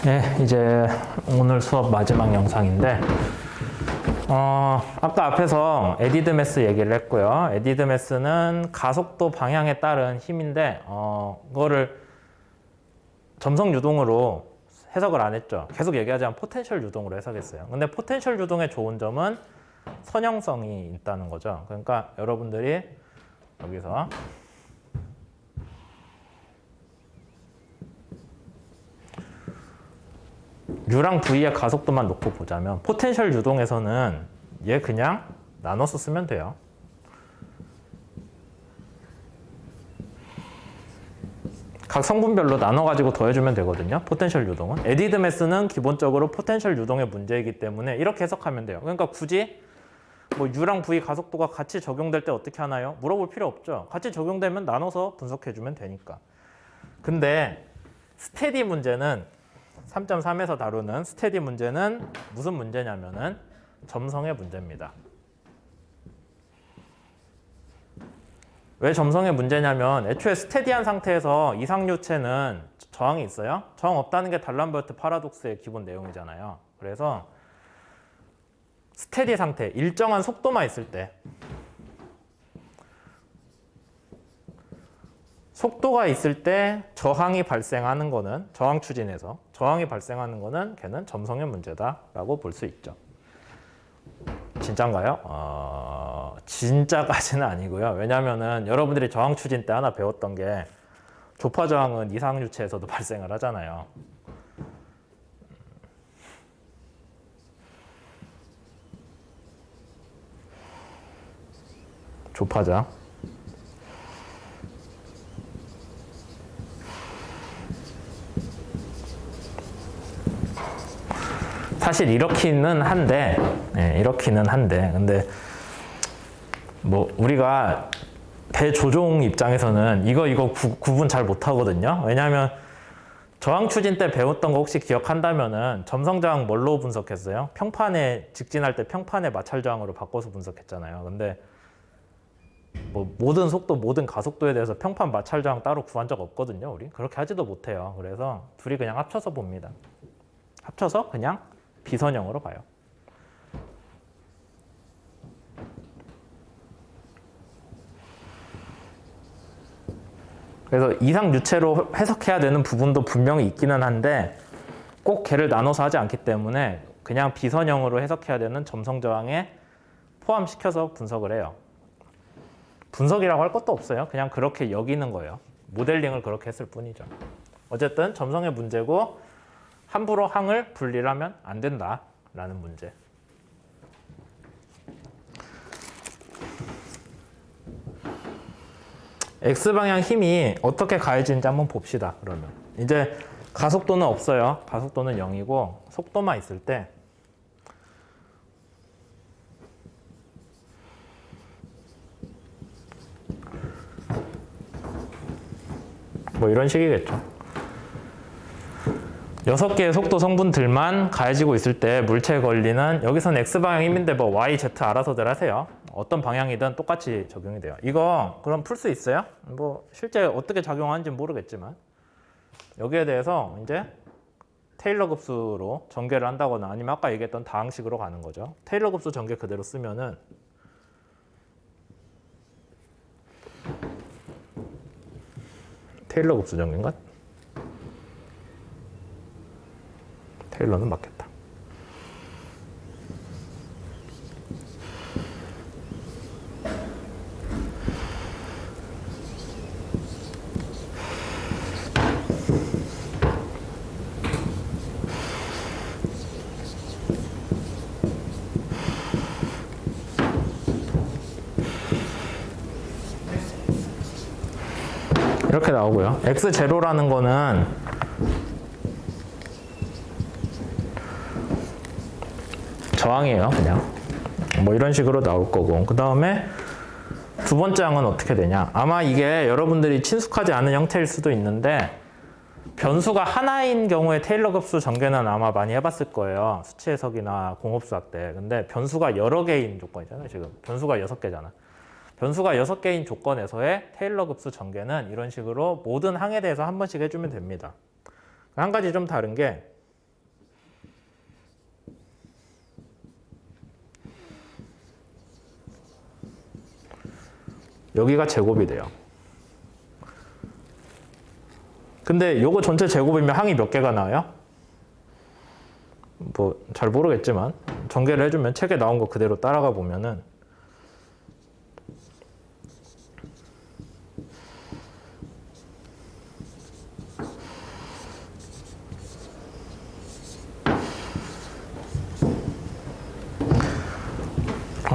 예, 이제 오늘 수업 마지막 영상인데, 아까 앞에서 에디드 매스 얘기를 했고요. 에디드 매스는 가속도 방향에 따른 힘인데, 그거를 점성 유동으로 해석을 안 했죠. 계속 얘기하자면 포텐셜 유동으로 해석했어요. 근데 포텐셜 유동의 좋은 점은 선형성이 있다는 거죠. 그러니까 여러분들이 여기서 U랑 V의 가속도만 놓고 보자면 포텐셜 유동에서는 얘 그냥 나눠서 쓰면 돼요. 각 성분별로 나눠가지고 더해주면 되거든요. 포텐셜 유동은. 에디드 매스는 기본적으로 포텐셜 유동의 문제이기 때문에 이렇게 해석하면 돼요. 그러니까 굳이 뭐 U랑 V 가속도가 같이 적용될 때 어떻게 하나요? 물어볼 필요 없죠. 같이 적용되면 나눠서 분석해주면 되니까. 근데 스테디 문제는 3.3에서 다루는 스테디 문제는 무슨 문제냐면은 점성의 문제입니다. 왜 점성의 문제냐면 애초에 스테디한 상태에서 이상유체는 저항이 있어요. 저항 없다는 게 달람버트 파라독스의 기본 내용이잖아요. 그래서 스테디 상태, 일정한 속도만 있을 때 속도가 있을 때 저항이 발생하는 거는 저항 추진에서 저항이 발생하는 거는 걔는 점성의 문제다라고 볼 수 있죠. 진짜인가요? 진짜까지는 아니고요. 왜냐하면은 여러분들이 저항 추진 때 하나 배웠던 게 조파 저항은 이상유체에서도 발생을 하잖아요. 조파저항. 사실 이렇기는 한데, 근데 뭐 우리가 대조종 입장에서는 이거 구분 잘 못하거든요. 왜냐하면 저항 추진 때 배웠던 거 혹시 기억한다면은 점성 저항 뭘로 분석했어요? 평판에 직진할 때 평판의 마찰 저항으로 바꿔서 분석했잖아요. 근데 뭐 모든 속도, 모든 가속도에 대해서 평판 마찰 저항 따로 구한 적 없거든요. 우리 그렇게 하지도 못해요. 그래서 둘이 그냥 합쳐서 봅니다. 합쳐서 그냥 비선형으로 봐요. 그래서 이상 유체로 해석해야 되는 부분도 분명히 있기는 한데 꼭 걔를 나눠서 하지 않기 때문에 그냥 비선형으로 해석해야 되는 점성 저항에 포함시켜서 분석을 해요. 분석이라고 할 것도 없어요. 그냥 그렇게 여기는 거예요. 모델링을 그렇게 했을 뿐이죠. 어쨌든 점성의 문제고 함부로 항을 분리를 하면 안 된다라는 문제. X방향 힘이 어떻게 가해지는지 한번 봅시다. 그러면 이제 가속도는 없어요. 가속도는 0이고 속도만 있을 때 뭐 이런 식이겠죠. 6개의 속도 성분들만 가해지고 있을 때 물체에 걸리는 여기서는 X방향 힘인데 뭐 Y, Z 알아서들 하세요. 어떤 방향이든 똑같이 적용이 돼요. 이거 그럼 풀 수 있어요? 뭐 실제 어떻게 작용하는지 모르겠지만 여기에 대해서 이제 테일러 급수로 전개를 한다거나 아니면 아까 얘기했던 다항식으로 가는 거죠. 테일러 급수 전개 그대로 쓰면은 테일러 급수 전개인가? 테일러는 맞겠다. 이렇게 나오고요. X0라는 거는 저항이에요. 그냥 뭐 이런 식으로 나올 거고 그 다음에 두 번째 항은 어떻게 되냐. 아마 이게 여러분들이 친숙하지 않은 형태일 수도 있는데 변수가 하나인 경우에 테일러 급수 전개는 아마 많이 해봤을 거예요. 수치 해석이나 공업수학 때. 근데 변수가 여러 개인 조건이잖아요. 지금 변수가 6개잖아. 변수가 6개인 조건에서의 테일러 급수 전개는 이런 식으로 모든 항에 대해서 한 번씩 해주면 됩니다. 한 가지 좀 다른 게 여기가 제곱이 돼요. 근데 요거 전체 제곱이면 항이 몇 개가 나와요? 뭐 잘 모르겠지만 전개를 해주면 책에 나온 거 그대로 따라가 보면은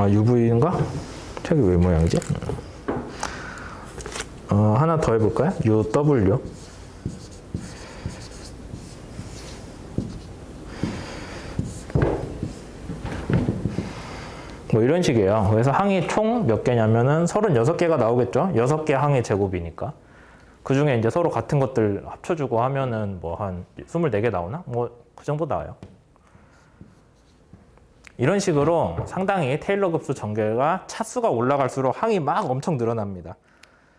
UV인가? 책이 왜 모양이지? 하나 더 해볼까요? UW. 뭐 이런 식이에요. 그래서 항이 총 몇 개냐면은 36개가 나오겠죠? 6개 항의 제곱이니까. 그 중에 이제 서로 같은 것들 합쳐주고 하면은 뭐 한 24개 나오나? 뭐 그 정도 나와요. 이런 식으로 상당히 테일러 급수 전개가 차수가 올라갈수록 항이 막 엄청 늘어납니다.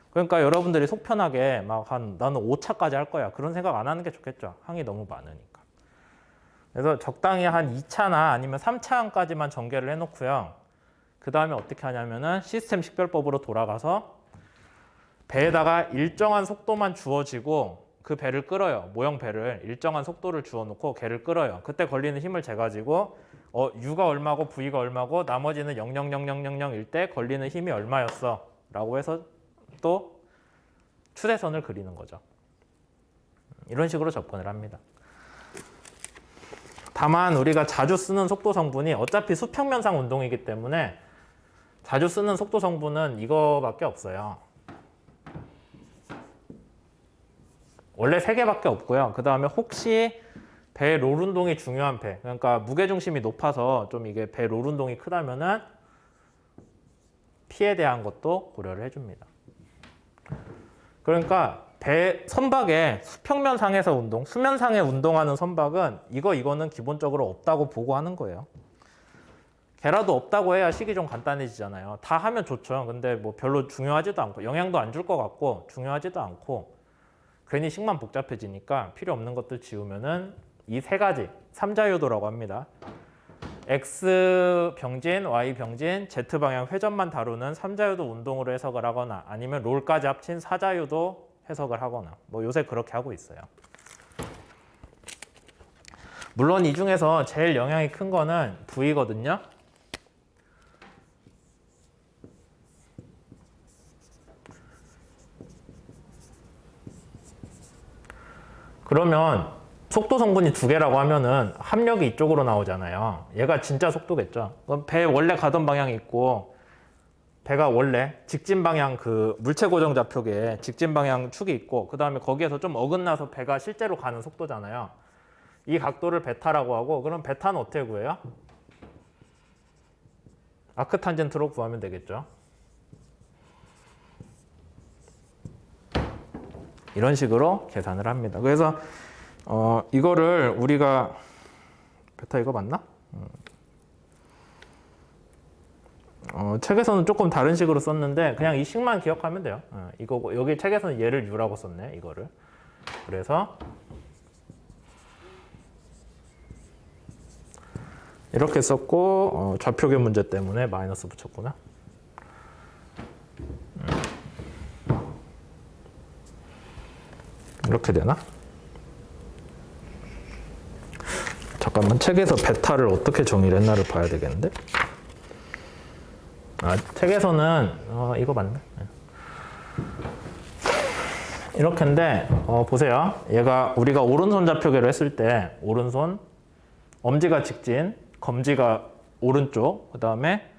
그러니까 여러분들이 속 편하게 막 나는 5차까지 할 거야. 그런 생각 안 하는 게 좋겠죠. 항이 너무 많으니까. 그래서 적당히 한 2차나 아니면 3차항까지만 전개를 해놓고요. 그 다음에 어떻게 하냐면은 시스템 식별법으로 돌아가서 배에다가 일정한 속도만 주어지고 그 배를 끌어요. 모형 배를 일정한 속도를 주어놓고 걔를 끌어요. 그때 걸리는 힘을 재가지고 U가 얼마고 V가 얼마고 나머지는 0.00000일 때 걸리는 힘이 얼마였어 라고 해서 또 추세선을 그리는 거죠. 이런 식으로 접근을 합니다. 다만 우리가 자주 쓰는 속도 성분이 어차피 수평면상 운동이기 때문에 자주 쓰는 속도 성분은 이거밖에 없어요. 원래 3개밖에 없고요. 그 다음에 혹시 배 롤 운동이 중요한 배, 그러니까 무게중심이 높아서 좀 이게 배 롤 운동이 크다면은 P에 대한 것도 고려를 해줍니다. 그러니까 배 선박의 수평면상에서 운동, 수면상에 운동하는 선박은 이거는 기본적으로 없다고 보고 하는 거예요. 걔라도 없다고 해야 식이 좀 간단해지잖아요. 다 하면 좋죠. 근데 뭐 별로 중요하지도 않고 영향도 안 줄 것 같고 중요하지도 않고 괜히 식만 복잡해지니까 필요 없는 것들 지우면은 이 3가지 3자유도라고 합니다. X 병진, Y 병진, Z 방향 회전만 다루는 3자유도 운동으로 해석을 하거나 아니면 롤까지 합친 4자유도 해석을 하거나 뭐 요새 그렇게 하고 있어요. 물론 이 중에서 제일 영향이 큰 거는 V거든요. 그러면 속도 성분이 2개라고 하면은 합력이 이쪽으로 나오잖아요. 얘가 진짜 속도겠죠. 그럼 배 원래 가던 방향이 있고 배가 원래 직진 방향 그 물체 고정 좌표계에 직진 방향 축이 있고 그 다음에 거기에서 좀 어긋나서 배가 실제로 가는 속도잖아요. 이 각도를 베타라고 하고 그럼 베타는 어떻게 구해요? 아크탄젠트로 구하면 되겠죠. 이런 식으로 계산을 합니다. 그래서 이거를 우리가 베타 이거 맞나? 책에서는 조금 다른 식으로 썼는데 그냥 이 식만 기억하면 돼요. 이거고 여기 책에서는 얘를 U라고 썼네. 이거를. 그래서 이렇게 썼고 좌표계 문제 때문에 마이너스 붙였구나. 이렇게 되나? 잠깐만 책에서 베타를 어떻게 정의를 했나를 봐야 되겠는데? 책에서는 이거 맞네. 이렇게인데 보세요. 얘가 우리가 오른손 좌표계로 했을 때 오른손 엄지가 직진, 검지가 오른쪽, 그 다음에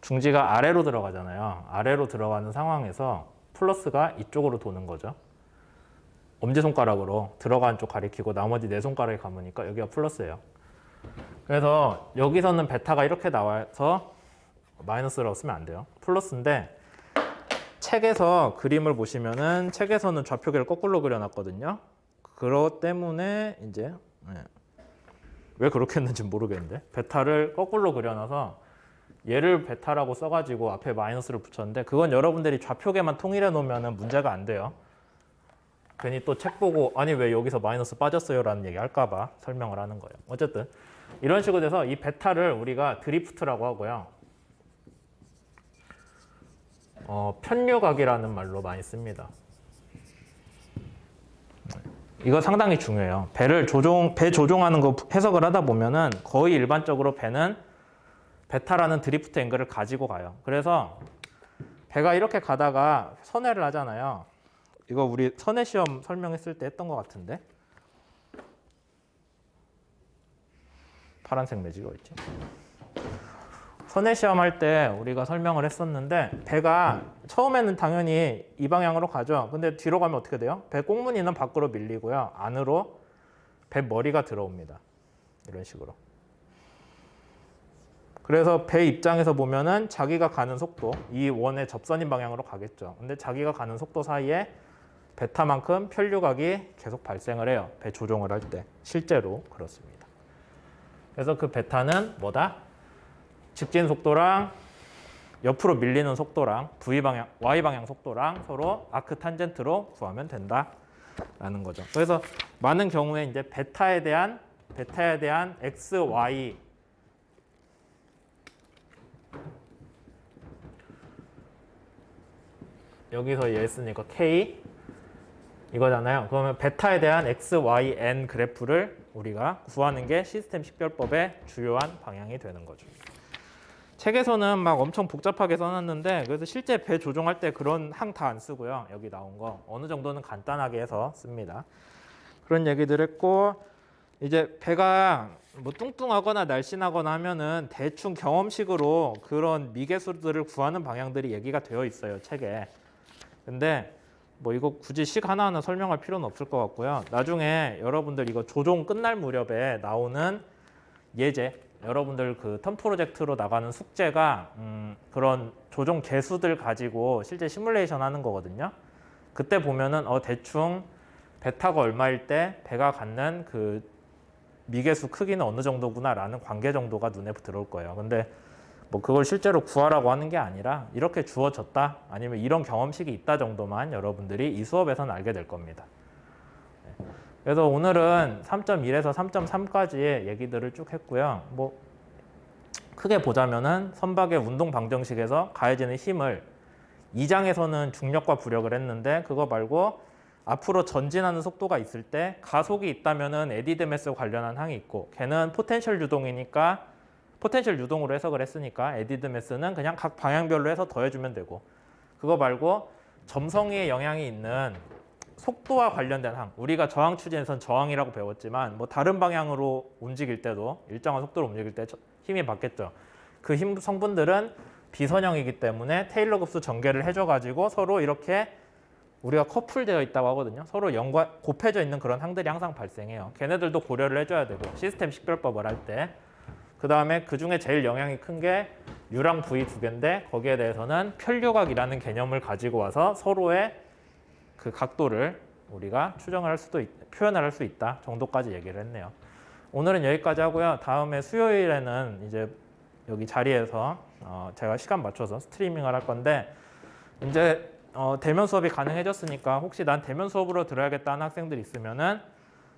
중지가 아래로 들어가잖아요. 아래로 들어가는 상황에서 플러스가 이쪽으로 도는 거죠. 엄지손가락으로 들어간 쪽 가리키고 나머지 4손가락이 감으니까 여기가 플러스예요. 그래서 여기서는 베타가 이렇게 나와서 마이너스라고 쓰면 안 돼요. 플러스인데 책에서 그림을 보시면은 책에서는 좌표계를 거꾸로 그려놨거든요. 그것 때문에 이제 왜 그렇게 했는지 모르겠는데 베타를 거꾸로 그려놔서 얘를 베타라고 써가지고 앞에 마이너스를 붙였는데 그건 여러분들이 좌표계만 통일해 놓으면 문제가 안 돼요. 괜히 또 책 보고 아니 왜 여기서 마이너스 빠졌어요 라는 얘기 할까봐 설명을 하는 거예요. 어쨌든 이런 식으로 돼서 이 베타를 우리가 드리프트라고 하고요. 편류각이라는 말로 많이 씁니다. 이거 상당히 중요해요. 배 조종하는 거 해석을 하다 보면은 거의 일반적으로 배는 베타라는 드리프트 앵글을 가지고 가요. 그래서 배가 이렇게 가다가 선회를 하잖아요. 이거 우리 선회 시험 설명했을 때 했던 것 같은데. 파란색 매지가 있지. 선회 시험 할 때 우리가 설명을 했었는데 배가 처음에는 당연히 이 방향으로 가죠. 근데 뒤로 가면 어떻게 돼요? 배 꽁무니는 밖으로 밀리고요. 안으로 배 머리가 들어옵니다. 이런 식으로. 그래서 배 입장에서 보면은 자기가 가는 속도, 이 원의 접선인 방향으로 가겠죠. 근데 자기가 가는 속도 사이에 베타만큼 편류각이 계속 발생을 해요. 배 조종을 할 때. 실제로 그렇습니다. 그래서 그 베타는 뭐다? 직진 속도랑 옆으로 밀리는 속도랑 Y방향 속도랑 서로 아크 탄젠트로 구하면 된다라는 거죠. 그래서 많은 경우에 이제 베타에 대한 X, Y 여기서 얘 쓰니까 K 이거잖아요. 그러면 베타에 대한 X, Y, N 그래프를 우리가 구하는 게 시스템 식별법의 주요한 방향이 되는 거죠. 책에서는 막 엄청 복잡하게 써놨는데 그래서 실제 배 조종할 때 그런 항 다 안 쓰고요. 여기 나온 거 어느 정도는 간단하게 해서 씁니다. 그런 얘기들 했고 이제 배가 뭐 뚱뚱하거나 날씬하거나 하면은 대충 경험식으로 그런 미계수들을 구하는 방향들이 얘기가 되어 있어요. 책에. 근데 뭐 이거 굳이 식 하나하나 설명할 필요는 없을 것 같고요. 나중에 여러분들 이거 조종 끝날 무렵에 나오는 예제, 여러분들 그 턴 프로젝트로 나가는 숙제가 그런 조종 개수들 가지고 실제 시뮬레이션 하는 거거든요. 그때 보면은 대충 베타가 얼마일 때 배가 갖는 그 미계수 크기는 어느 정도구나라는 관계 정도가 눈에 들어올 거예요. 근데 뭐 그걸 실제로 구하라고 하는 게 아니라 이렇게 주어졌다 아니면 이런 경험식이 있다 정도만 여러분들이 이 수업에서는 알게 될 겁니다. 그래서 오늘은 3.1에서 3.3까지의 얘기들을 쭉 했고요. 뭐 크게 보자면은 선박의 운동 방정식에서 가해지는 힘을 2장에서는 중력과 부력을 했는데 그거 말고 앞으로 전진하는 속도가 있을 때 가속이 있다면은 에디드 매스 관련한 항이 있고 걔는 포텐셜 유동이니까 포텐셜 유동으로 해석을 했으니까 에디드 매스는 그냥 각 방향별로 해서 더해주면 되고 그거 말고 점성의 영향이 있는 속도와 관련된 항 우리가 저항 추진에선 저항이라고 배웠지만 뭐 다른 방향으로 움직일 때도 일정한 속도로 움직일 때 힘이 받겠죠. 그 힘 성분들은 비선형이기 때문에 테일러 급수 전개를 해줘가지고 서로 이렇게 우리가 커플되어 있다고 하거든요. 서로 곱해져 있는 그런 항들이 항상 발생해요. 걔네들도 고려를 해줘야 되고 시스템 식별법을 할 때 그 다음에 그 중에 제일 영향이 큰 게 U랑 V 두 개인데 거기에 대해서는 편류각이라는 개념을 가지고 와서 서로의 그 각도를 우리가 추정을 할 수도 표현을 할 수 있다 정도까지 얘기를 했네요. 오늘은 여기까지 하고요. 다음에 수요일에는 이제 여기 자리에서 제가 시간 맞춰서 스트리밍을 할 건데 이제 대면 수업이 가능해졌으니까 혹시 난 대면 수업으로 들어야겠다 하는 학생들 있으면은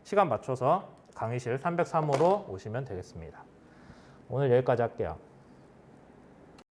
시간 맞춰서 강의실 303호로 오시면 되겠습니다. 오늘 여기까지 할게요.